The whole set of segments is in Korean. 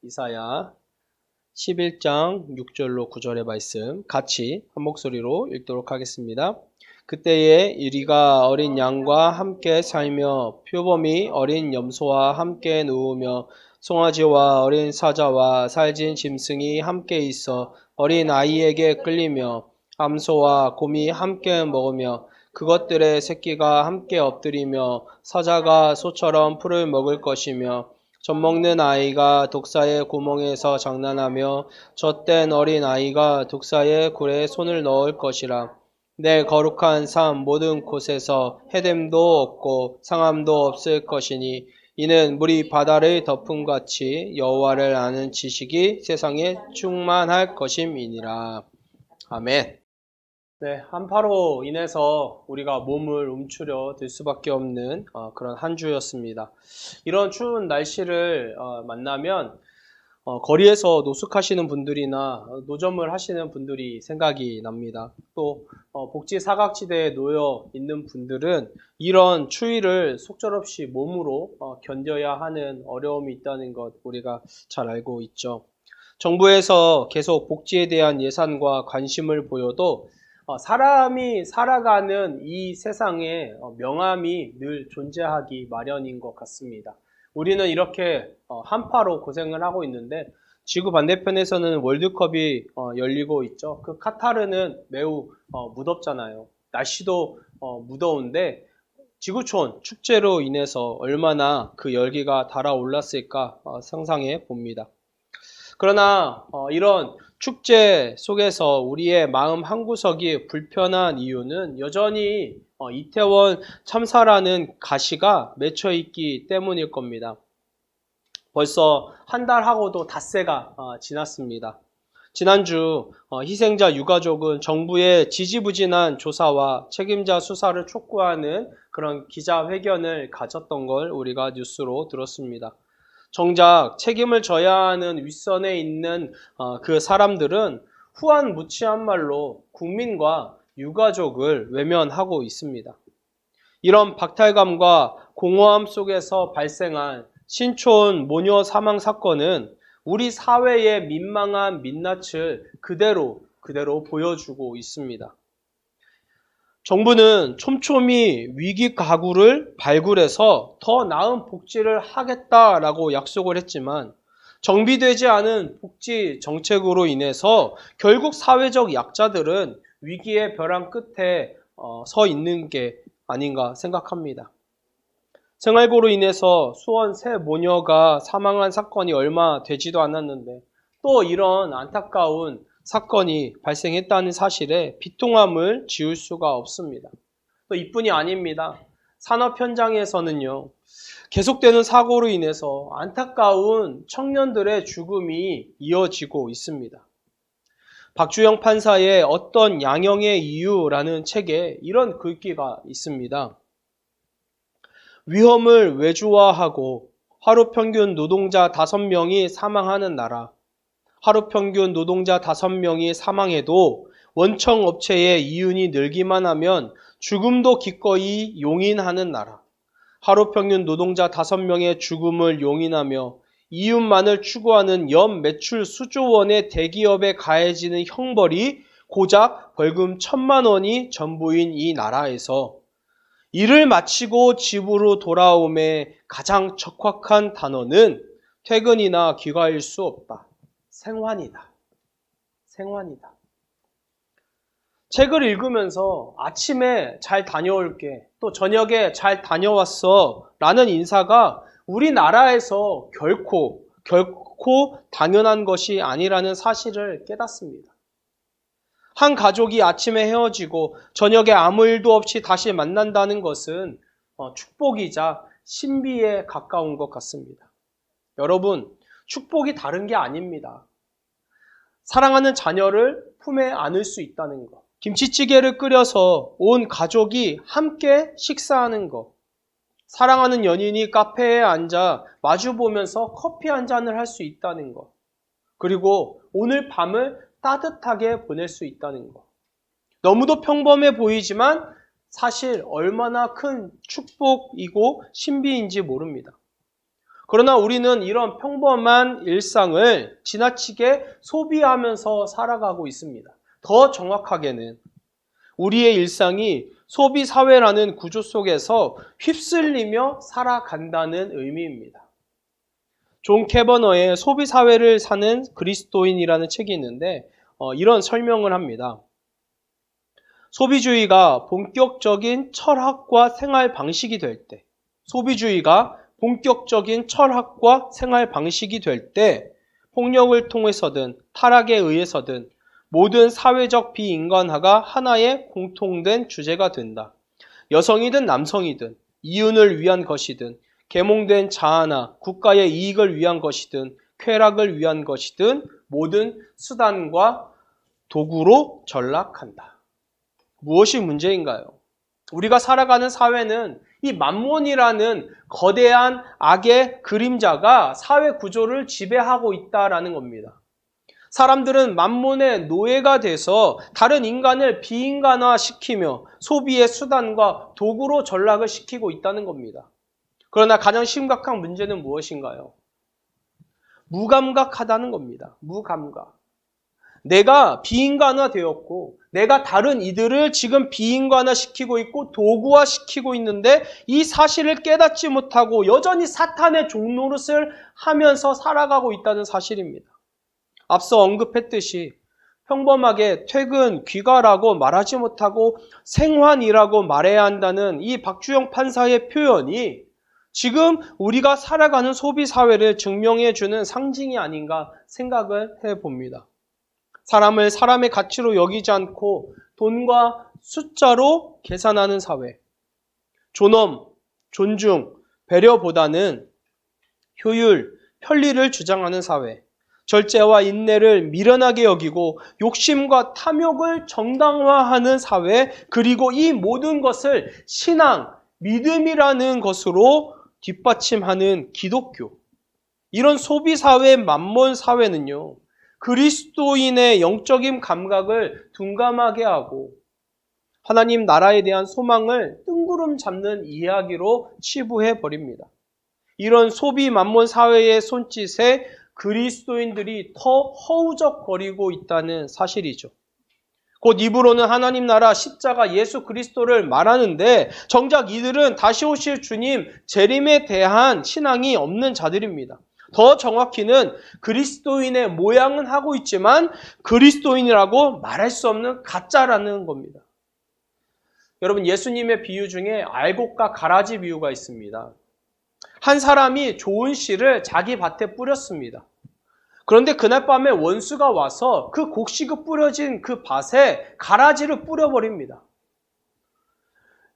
이사야 11장 6절로 9절의 말씀 같이 한 목소리로 읽도록 하겠습니다. 그때에 이리가 어린 양과 함께 살며 표범이 어린 염소와 함께 누우며 송아지와 어린 사자와 살진 짐승이 함께 있어 어린 아이에게 끌리며 암소와 곰이 함께 먹으며 그것들의 새끼가 함께 엎드리며 사자가 소처럼 풀을 먹을 것이며 젖먹는 아이가 독사의 구멍에서 장난하며 젖된 어린 아이가 독사의 굴에 손을 넣을 것이라. 내 거룩한 삶 모든 곳에서 해됨도 없고 상함도 없을 것이니 이는 물이 바다를 덮음같이 여호와를 아는 지식이 세상에 충만할 것임이니라. 아멘. 네, 한파로 인해서 우리가 몸을 움츠려 들 수밖에 없는 그런 한 주였습니다. 이런 추운 날씨를 만나면 거리에서 노숙하시는 분들이나 노점을 하시는 분들이 생각이 납니다. 또 복지 사각지대에 놓여 있는 분들은 이런 추위를 속절없이 몸으로 견뎌야 하는 어려움이 있다는 것 우리가 잘 알고 있죠. 정부에서 계속 복지에 대한 예산과 관심을 보여도 사람이 살아가는 이 세상에 명함이 늘 존재하기 마련인 것 같습니다. 우리는 이렇게 한파로 고생을 하고 있는데 지구 반대편에서는 월드컵이 열리고 있죠. 그 카타르는 매우 무덥잖아요. 날씨도 무더운데 지구촌 축제로 인해서 얼마나 그 열기가 달아올랐을까 상상해 봅니다. 그러나 이런 축제 속에서 우리의 마음 한구석이 불편한 이유는 여전히 이태원 참사라는 가시가 맺혀 있기 때문일 겁니다. 벌써 한 달하고도 닷새가 지났습니다. 지난주 희생자 유가족은 정부의 지지부진한 조사와 책임자 수사를 촉구하는 그런 기자회견을 가졌던 걸 우리가 뉴스로 들었습니다. 정작 책임을 져야 하는 윗선에 있는 그 사람들은 후안무치한 말로 국민과 유가족을 외면하고 있습니다. 이런 박탈감과 공허함 속에서 발생한 신촌 모녀 사망 사건은 우리 사회의 민망한 민낯을 그대로 보여주고 있습니다. 정부는 촘촘히 위기 가구를 발굴해서 더 나은 복지를 하겠다라고 약속을 했지만 정비되지 않은 복지 정책으로 인해서 결국 사회적 약자들은 위기의 벼랑 끝에 서 있는 게 아닌가 생각합니다. 생활고로 인해서 수원 세 모녀가 사망한 사건이 얼마 되지도 않았는데 또 이런 안타까운 사건이 발생했다는 사실에 비통함을 지울 수가 없습니다. 또 이뿐이 아닙니다. 산업 현장에서는요, 계속되는 사고로 인해서 안타까운 청년들의 죽음이 이어지고 있습니다. 박주영 판사의 어떤 양형의 이유라는 책에 이런 글귀가 있습니다. 위험을 외주화하고 하루 평균 노동자 5명이 사망하는 나라, 하루 평균 노동자 5명이 사망해도 원청 업체의 이윤이 늘기만 하면 죽음도 기꺼이 용인하는 나라. 하루 평균 노동자 5명의 죽음을 용인하며 이윤만을 추구하는 연 매출 수조 원의 대기업에 가해지는 형벌이 고작 벌금 1,000만 원이 전부인 이 나라에서 일을 마치고 집으로 돌아옴에 가장 적확한 단어는 퇴근이나 귀가일 수 없다. 생환이다. 생환이다. 책을 읽으면서 아침에 잘 다녀올게, 또 저녁에 잘 다녀왔어 라는 인사가 우리나라에서 결코 당연한 것이 아니라는 사실을 깨닫습니다. 한 가족이 아침에 헤어지고 저녁에 아무 일도 없이 다시 만난다는 것은 축복이자 신비에 가까운 것 같습니다. 여러분, 축복이 다른 게 아닙니다. 사랑하는 자녀를 품에 안을 수 있다는 것, 김치찌개를 끓여서 온 가족이 함께 식사하는 것, 사랑하는 연인이 카페에 앉아 마주보면서 커피 한 잔을 할 수 있다는 것, 그리고 오늘 밤을 따뜻하게 보낼 수 있다는 것. 너무도 평범해 보이지만 사실 얼마나 큰 축복이고 신비인지 모릅니다. 그러나 우리는 이런 평범한 일상을 지나치게 소비하면서 살아가고 있습니다. 더 정확하게는 우리의 일상이 소비사회라는 구조 속에서 휩쓸리며 살아간다는 의미입니다. 존 캐버너의 소비사회를 사는 그리스도인이라는 책이 있는데 이런 설명을 합니다. 소비주의가 본격적인 철학과 생활 방식이 될 때, 소비주의가 본격적인 철학과 생활 방식이 될 때, 폭력을 통해서든 타락에 의해서든 모든 사회적 비인간화가 하나의 공통된 주제가 된다. 여성이든 남성이든 이윤을 위한 것이든 계몽된 자아나 국가의 이익을 위한 것이든 쾌락을 위한 것이든 모든 수단과 도구로 전락한다. 무엇이 문제인가요? 우리가 살아가는 사회는 이 만몬이라는 거대한 악의 그림자가 사회 구조를 지배하고 있다라는 겁니다. 사람들은 만몬의 노예가 돼서 다른 인간을 비인간화시키며 소비의 수단과 도구로 전락을 시키고 있다는 겁니다. 그러나 가장 심각한 문제는 무엇인가요? 무감각하다는 겁니다. 무감각. 내가 비인간화되었고 내가 다른 이들을 지금 비인간화시키고 있고 도구화시키고 있는데 이 사실을 깨닫지 못하고 여전히 사탄의 종노릇을 하면서 살아가고 있다는 사실입니다. 앞서 언급했듯이 평범하게 퇴근, 귀가라고 말하지 못하고 생환이라고 말해야 한다는 이 박주영 판사의 표현이 지금 우리가 살아가는 소비사회를 증명해주는 상징이 아닌가 생각을 해봅니다. 사람을 사람의 가치로 여기지 않고 돈과 숫자로 계산하는 사회. 존엄, 존중, 배려보다는 효율, 편리를 주장하는 사회. 절제와 인내를 미련하게 여기고 욕심과 탐욕을 정당화하는 사회. 그리고 이 모든 것을 신앙, 믿음이라는 것으로 뒷받침하는 기독교. 이런 소비사회, 만몬사회는요. 그리스도인의 영적인 감각을 둔감하게 하고 하나님 나라에 대한 소망을 뜬구름 잡는 이야기로 치부해 버립니다. 이런 소비 만몬 사회의 손짓에 그리스도인들이 더 허우적거리고 있다는 사실이죠. 곧 입으로는 하나님 나라 십자가 예수 그리스도를 말하는데 정작 이들은 다시 오실 주님 재림에 대한 신앙이 없는 자들입니다. 더 정확히는 그리스도인의 모양은 하고 있지만 그리스도인이라고 말할 수 없는 가짜라는 겁니다. 여러분, 예수님의 비유 중에 알곡과 가라지 비유가 있습니다. 한 사람이 좋은 씨를 자기 밭에 뿌렸습니다. 그런데 그날 밤에 원수가 와서 그 곡식이 뿌려진 그 밭에 가라지를 뿌려버립니다.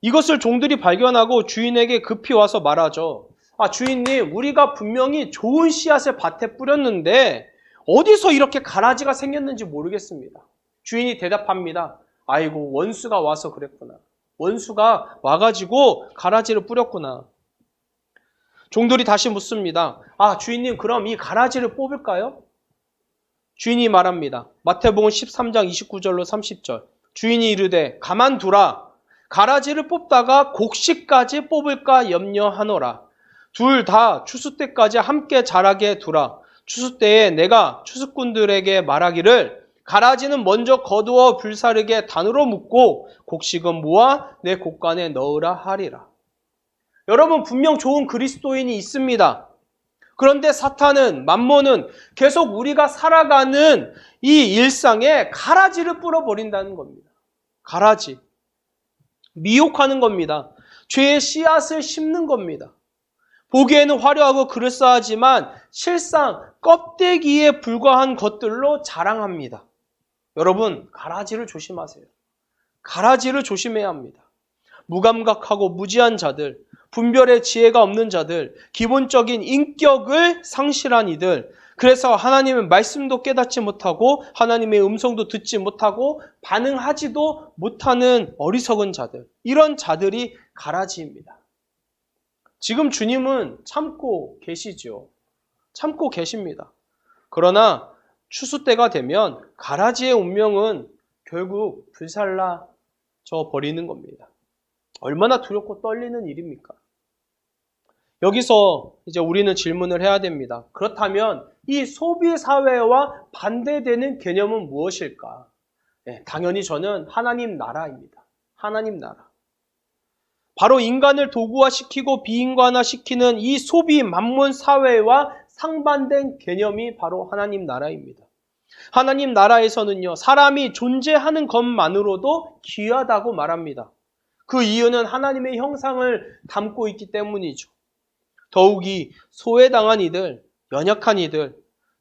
이것을 종들이 발견하고 주인에게 급히 와서 말하죠. 주인님, 우리가 분명히 좋은 씨앗을 밭에 뿌렸는데 어디서 이렇게 가라지가 생겼는지 모르겠습니다. 주인이 대답합니다. 아이고, 원수가 와서 그랬구나. 원수가 와가지고 가라지를 뿌렸구나. 종들이 다시 묻습니다. 주인님, 그럼 이 가라지를 뽑을까요? 주인이 말합니다. 마태복음 13장 29절로 30절. 주인이 이르되 가만두라. 가라지를 뽑다가 곡식까지 뽑을까 염려하노라. 둘 다 추수 때까지 함께 자라게 두라. 추수 때에 내가 추수꾼들에게 말하기를 가라지는 먼저 거두어 불사르게 단으로 묶고 곡식은 모아 내 곡간에 넣으라 하리라. 여러분, 분명 좋은 그리스도인이 있습니다. 그런데 사탄은, 만몬은 계속 우리가 살아가는 이 일상에 가라지를 뿌려버린다는 겁니다. 가라지. 미혹하는 겁니다. 죄의 씨앗을 심는 겁니다. 보기에는 화려하고 그럴싸하지만 실상 껍데기에 불과한 것들로 자랑합니다. 여러분, 가라지를 조심하세요. 가라지를 조심해야 합니다. 무감각하고 무지한 자들, 분별의 지혜가 없는 자들, 기본적인 인격을 상실한 이들, 그래서 하나님의 말씀도 깨닫지 못하고 하나님의 음성도 듣지 못하고 반응하지도 못하는 어리석은 자들, 이런 자들이 가라지입니다. 지금 주님은 참고 계시죠. 참고 계십니다. 그러나 추수 때가 되면 가라지의 운명은 결국 불살라져 버리는 겁니다. 얼마나 두렵고 떨리는 일입니까? 여기서 이제 우리는 질문을 해야 됩니다. 그렇다면 이 소비 사회와 반대되는 개념은 무엇일까? 네, 당연히 저는 하나님 나라입니다. 하나님 나라. 바로 인간을 도구화시키고 비인간화시키는 이 소비 만문 사회와 상반된 개념이 바로 하나님 나라입니다. 하나님 나라에서는요, 사람이 존재하는 것만으로도 귀하다고 말합니다. 그 이유는 하나님의 형상을 담고 있기 때문이죠. 더욱이 소외당한 이들, 연약한 이들,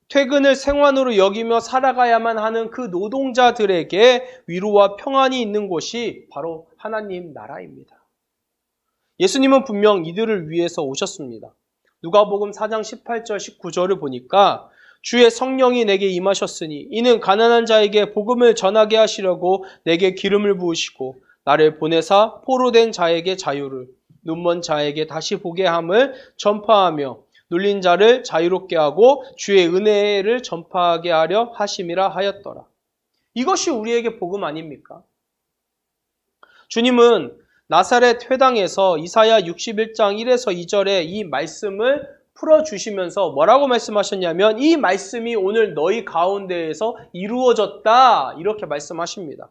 퇴근을 생활으로 여기며 살아가야만 하는 그 노동자들에게 위로와 평안이 있는 곳이 바로 하나님 나라입니다. 예수님은 분명 이들을 위해서 오셨습니다. 누가복음 4장 18절 19절을 보니까 주의 성령이 내게 임하셨으니 이는 가난한 자에게 복음을 전하게 하시려고 내게 기름을 부으시고 나를 보내사 포로된 자에게 자유를, 눈먼 자에게 다시 보게 함을 전파하며 눌린 자를 자유롭게 하고 주의 은혜를 전파하게 하려 하심이라 하였더라. 이것이 우리에게 복음 아닙니까? 주님은 나사렛 회당에서 이사야 61장 1에서 2절에 이 말씀을 풀어주시면서 뭐라고 말씀하셨냐면 이 말씀이 오늘 너희 가운데에서 이루어졌다 이렇게 말씀하십니다.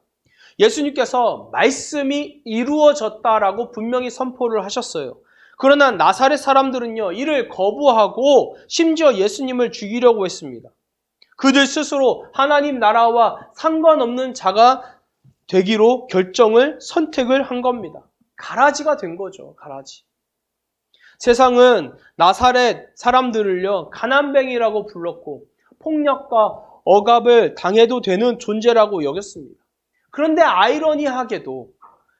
예수님께서 말씀이 이루어졌다라고 분명히 선포를 하셨어요. 그러나 나사렛 사람들은요, 이를 거부하고 심지어 예수님을 죽이려고 했습니다. 그들 스스로 하나님 나라와 상관없는 자가 되기로 선택을 한 겁니다. 가라지가 된 거죠, 가라지. 세상은 나사렛 사람들을요, 가난뱅이라고 불렀고 폭력과 억압을 당해도 되는 존재라고 여겼습니다. 그런데 아이러니하게도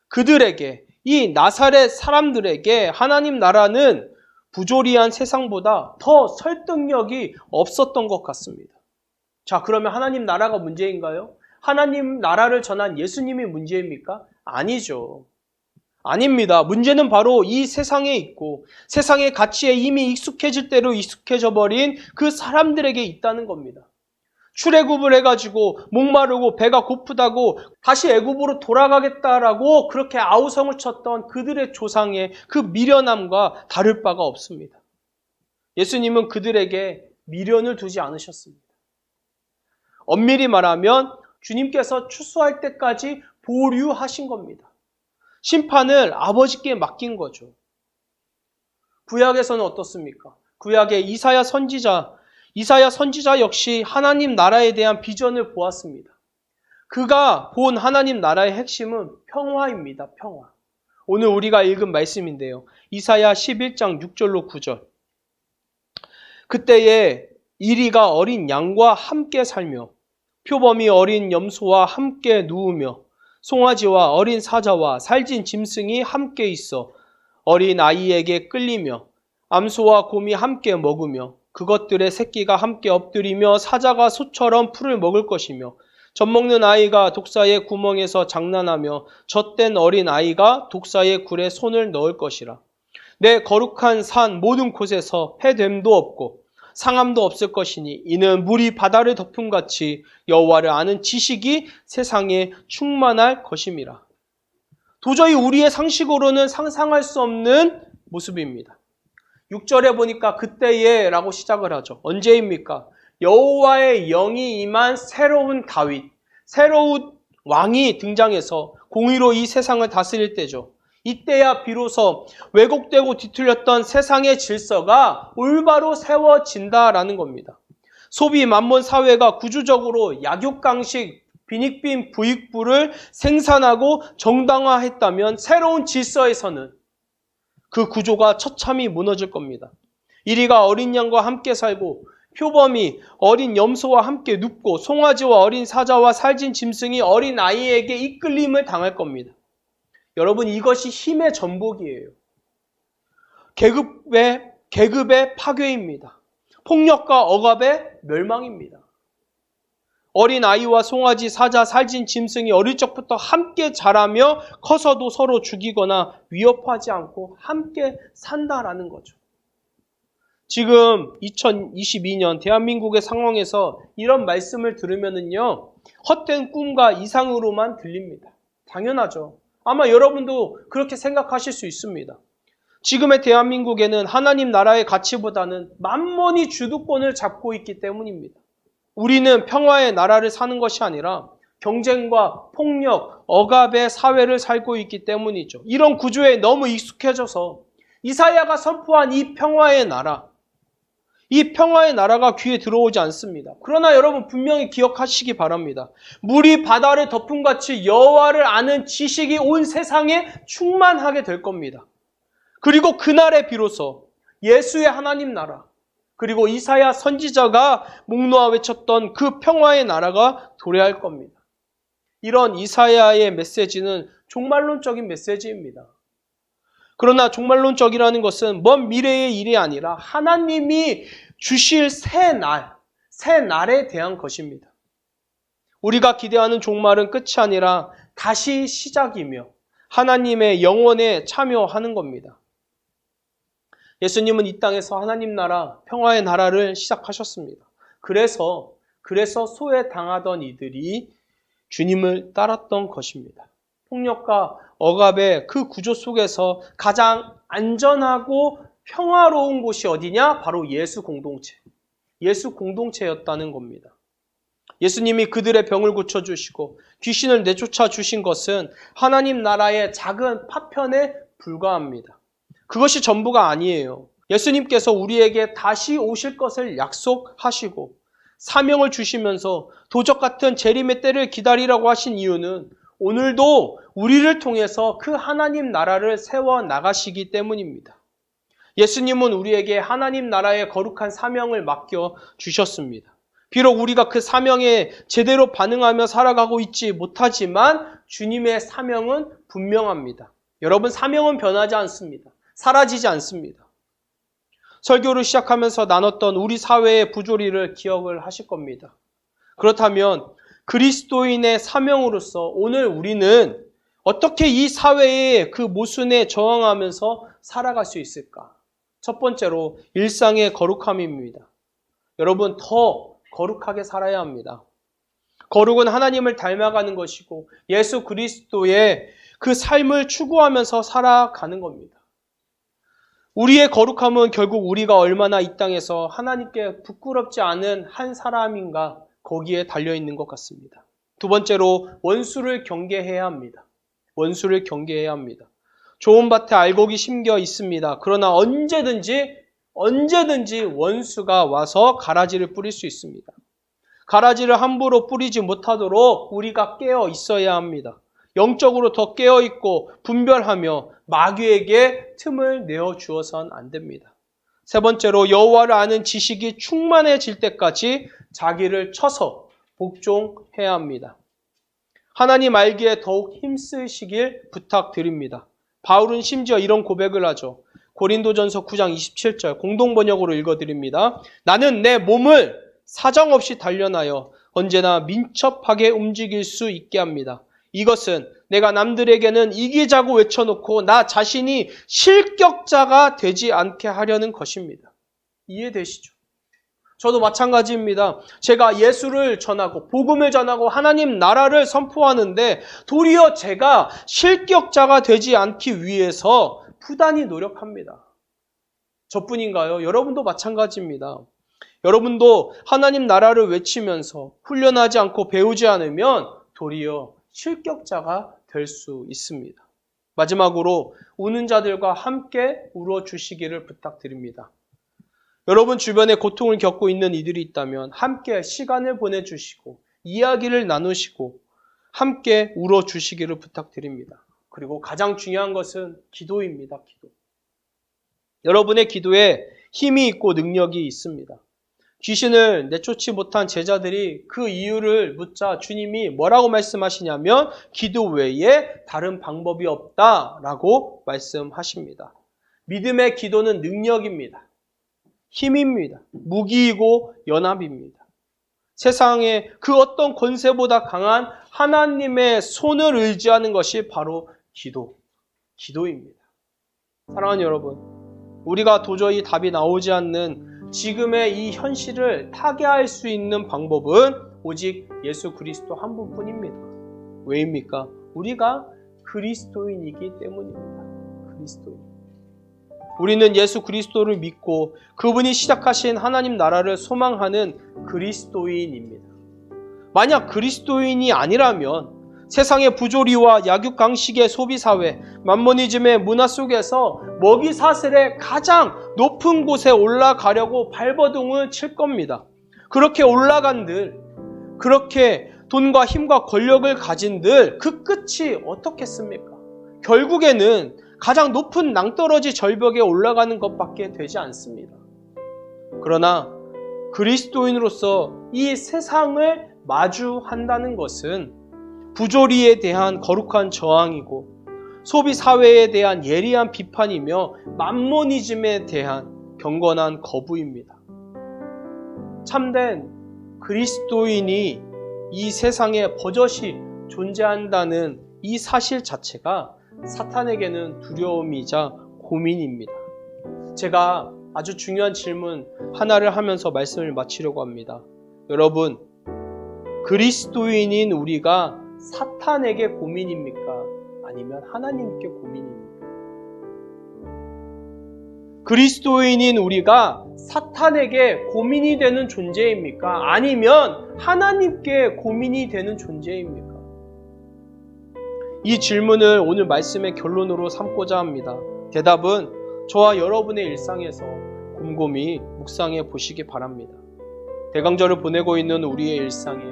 그들에게, 이 나사렛 사람들에게 하나님 나라는 부조리한 세상보다 더 설득력이 없었던 것 같습니다. 자, 그러면 하나님 나라가 문제인가요? 하나님 나라를 전한 예수님이 문제입니까? 아니죠. 아닙니다. 문제는 바로 이 세상에 있고 세상의 가치에 이미 익숙해질 대로 익숙해져 버린 그 사람들에게 있다는 겁니다. 출애굽을 해가지고 목마르고 배가 고프다고 다시 애굽으로 돌아가겠다라고 그렇게 아우성을 쳤던 그들의 조상의 그 미련함과 다를 바가 없습니다. 예수님은 그들에게 미련을 두지 않으셨습니다. 엄밀히 말하면 주님께서 추수할 때까지 보류하신 겁니다. 심판을 아버지께 맡긴 거죠. 구약에서는 어떻습니까? 구약의 이사야 선지자 역시 하나님 나라에 대한 비전을 보았습니다. 그가 본 하나님 나라의 핵심은 평화입니다. 평화. 오늘 우리가 읽은 말씀인데요. 이사야 11장 6절로 9절. 그때에 이리가 어린 양과 함께 살며 표범이 어린 염소와 함께 누우며 송아지와 어린 사자와 살진 짐승이 함께 있어 어린 아이에게 끌리며 암소와 곰이 함께 먹으며 그것들의 새끼가 함께 엎드리며 사자가 소처럼 풀을 먹을 것이며 젖먹는 아이가 독사의 구멍에서 장난하며 젖된 어린 아이가 독사의 굴에 손을 넣을 것이라. 내 거룩한 산 모든 곳에서 해됨도 없고 상함도 없을 것이니 이는 물이 바다를 덮음같이 여호와를 아는 지식이 세상에 충만할 것임이라. 도저히 우리의 상식으로는 상상할 수 없는 모습입니다. 6절에 보니까 그때에 라고 시작을 하죠. 언제입니까? 여호와의 영이 임한 새로운 다윗, 새로운 왕이 등장해서 공의로 이 세상을 다스릴 때죠. 이때야 비로소 왜곡되고 뒤틀렸던 세상의 질서가 올바로 세워진다라는 겁니다. 소비 만몬 사회가 구조적으로 약육강식, 빈익빈 부익부를 생산하고 정당화했다면 새로운 질서에서는 그 구조가 처참히 무너질 겁니다. 이리가 어린 양과 함께 살고 표범이 어린 염소와 함께 눕고 송아지와 어린 사자와 살진 짐승이 어린 아이에게 이끌림을 당할 겁니다. 여러분, 이것이 힘의 전복이에요. 계급의 파괴입니다. 폭력과 억압의 멸망입니다. 어린 아이와 송아지, 사자, 살진 짐승이 어릴 적부터 함께 자라며 커서도 서로 죽이거나 위협하지 않고 함께 산다라는 거죠. 지금 2022년 대한민국의 상황에서 이런 말씀을 들으면은요, 헛된 꿈과 이상으로만 들립니다. 당연하죠. 아마 여러분도 그렇게 생각하실 수 있습니다. 지금의 대한민국에는 하나님 나라의 가치보다는 만mon이 주도권을 잡고 있기 때문입니다. 우리는 평화의 나라를 사는 것이 아니라 경쟁과 폭력, 억압의 사회를 살고 있기 때문이죠. 이런 구조에 너무 익숙해져서 이사야가 선포한 이 평화의 나라, 이 평화의 나라가 귀에 들어오지 않습니다. 그러나 여러분 분명히 기억하시기 바랍니다. 물이 바다를 덮음같이 여호와를 아는 지식이 온 세상에 충만하게 될 겁니다. 그리고 그날에 비로소 예수의 하나님 나라, 그리고 이사야 선지자가 목 놓아 외쳤던 그 평화의 나라가 도래할 겁니다. 이런 이사야의 메시지는 종말론적인 메시지입니다. 그러나 종말론적이라는 것은 먼 미래의 일이 아니라 하나님이 주실 새 날에 대한 것입니다. 우리가 기대하는 종말은 끝이 아니라 다시 시작이며 하나님의 영원에 참여하는 겁니다. 예수님은 이 땅에서 하나님 나라, 평화의 나라를 시작하셨습니다. 그래서 소외당하던 이들이 주님을 따랐던 것입니다. 폭력과 억압의 그 구조 속에서 가장 안전하고 평화로운 곳이 어디냐? 바로 예수 공동체였다는 겁니다. 예수님이 그들의 병을 고쳐주시고 귀신을 내쫓아 주신 것은 하나님 나라의 작은 파편에 불과합니다. 그것이 전부가 아니에요. 예수님께서 우리에게 다시 오실 것을 약속하시고 사명을 주시면서 도적 같은 재림의 때를 기다리라고 하신 이유는 오늘도 우리를 통해서 그 하나님 나라를 세워 나가시기 때문입니다. 예수님은 우리에게 하나님 나라의 거룩한 사명을 맡겨 주셨습니다. 비록 우리가 그 사명에 제대로 반응하며 살아가고 있지 못하지만 주님의 사명은 분명합니다. 여러분, 사명은 변하지 않습니다. 사라지지 않습니다. 설교를 시작하면서 나눴던 우리 사회의 부조리를 기억을 하실 겁니다. 그렇다면 그리스도인의 사명으로서 오늘 우리는 어떻게 이 사회의 그 모순에 저항하면서 살아갈 수 있을까? 첫 번째로 일상의 거룩함입니다. 여러분, 더 거룩하게 살아야 합니다. 거룩은 하나님을 닮아가는 것이고 예수 그리스도의 그 삶을 추구하면서 살아가는 겁니다. 우리의 거룩함은 결국 우리가 얼마나 이 땅에서 하나님께 부끄럽지 않은 한 사람인가 거기에 달려있는 것 같습니다. 두 번째로 원수를 경계해야 합니다. 원수를 경계해야 합니다. 좋은 밭에 알곡이 심겨 있습니다. 그러나 언제든지 원수가 와서 가라지를 뿌릴 수 있습니다. 가라지를 함부로 뿌리지 못하도록 우리가 깨어 있어야 합니다. 영적으로 더 깨어있고 분별하며 마귀에게 틈을 내어주어서는 안 됩니다. 세 번째로 여호와를 아는 지식이 충만해질 때까지 자기를 쳐서 복종해야 합니다. 하나님 알기에 더욱 힘쓰시길 부탁드립니다. 바울은 심지어 이런 고백을 하죠. 고린도전서 9장 27절 공동번역으로 읽어드립니다. 나는 내 몸을 사정없이 단련하여 언제나 민첩하게 움직일 수 있게 합니다. 이것은 내가 남들에게는 이기자고 외쳐놓고 나 자신이 실격자가 되지 않게 하려는 것입니다. 이해되시죠? 저도 마찬가지입니다. 제가 예수를 전하고 복음을 전하고 하나님 나라를 선포하는데 도리어 제가 실격자가 되지 않기 위해서 부단히 노력합니다. 저뿐인가요? 여러분도 마찬가지입니다. 여러분도 하나님 나라를 외치면서 훈련하지 않고 배우지 않으면 도리어 실격자가 될 수 있습니다. 마지막으로 우는 자들과 함께 울어주시기를 부탁드립니다. 여러분 주변에 고통을 겪고 있는 이들이 있다면 함께 시간을 보내주시고 이야기를 나누시고 함께 울어주시기를 부탁드립니다. 그리고 가장 중요한 것은 기도입니다. 기도. 여러분의 기도에 힘이 있고 능력이 있습니다. 귀신을 내쫓지 못한 제자들이 그 이유를 묻자 주님이 뭐라고 말씀하시냐면 기도 외에 다른 방법이 없다라고 말씀하십니다. 믿음의 기도는 능력입니다. 힘입니다. 무기이고 연합입니다. 세상의 그 어떤 권세보다 강한 하나님의 손을 의지하는 것이 바로 기도입니다. 사랑하는 여러분, 우리가 도저히 답이 나오지 않는 지금의 이 현실을 타개할 수 있는 방법은 오직 예수 그리스도 한 분뿐입니다. 왜입니까? 우리가 그리스도인이기 때문입니다. 그리스도인. 우리는 예수 그리스도를 믿고 그분이 시작하신 하나님 나라를 소망하는 그리스도인입니다. 만약 그리스도인이 아니라면 세상의 부조리와 약육강식의 소비사회, 만모니즘의 문화 속에서 먹이사슬의 가장 높은 곳에 올라가려고 발버둥을 칠 겁니다. 그렇게 올라간들, 그렇게 돈과 힘과 권력을 가진들 그 끝이 어떻겠습니까? 결국에는 가장 높은 낭떠러지 절벽에 올라가는 것밖에 되지 않습니다. 그러나 그리스도인으로서 이 세상을 마주한다는 것은 부조리에 대한 거룩한 저항이고 소비사회에 대한 예리한 비판이며 만모니즘에 대한 경건한 거부입니다. 참된 그리스도인이 이 세상에 버젓이 존재한다는 이 사실 자체가 사탄에게는 두려움이자 고민입니다. 제가 아주 중요한 질문 하나를 하면서 말씀을 마치려고 합니다. 여러분, 그리스도인인 우리가 사탄에게 고민입니까? 아니면 하나님께 고민입니까? 그리스도인인 우리가 사탄에게 고민이 되는 존재입니까? 아니면 하나님께 고민이 되는 존재입니까? 이 질문을 오늘 말씀의 결론으로 삼고자 합니다. 대답은 저와 여러분의 일상에서 곰곰이 묵상해 보시기 바랍니다. 대강절을 보내고 있는 우리의 일상에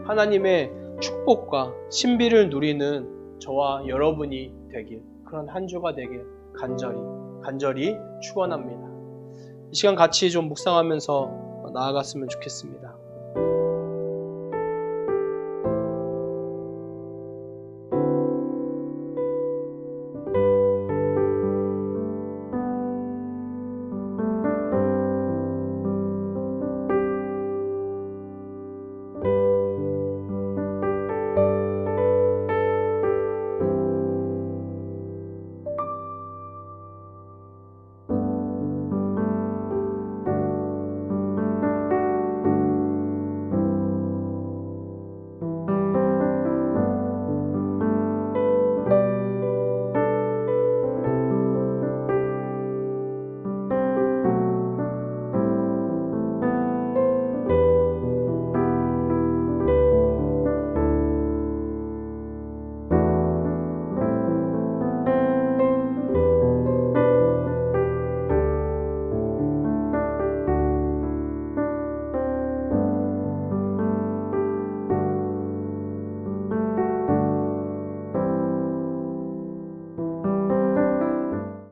하나님의 축복과 신비를 누리는 저와 여러분이 되길, 그런 한 주가 되길 간절히 축원합니다. 이 시간 같이 좀 묵상하면서 나아갔으면 좋겠습니다.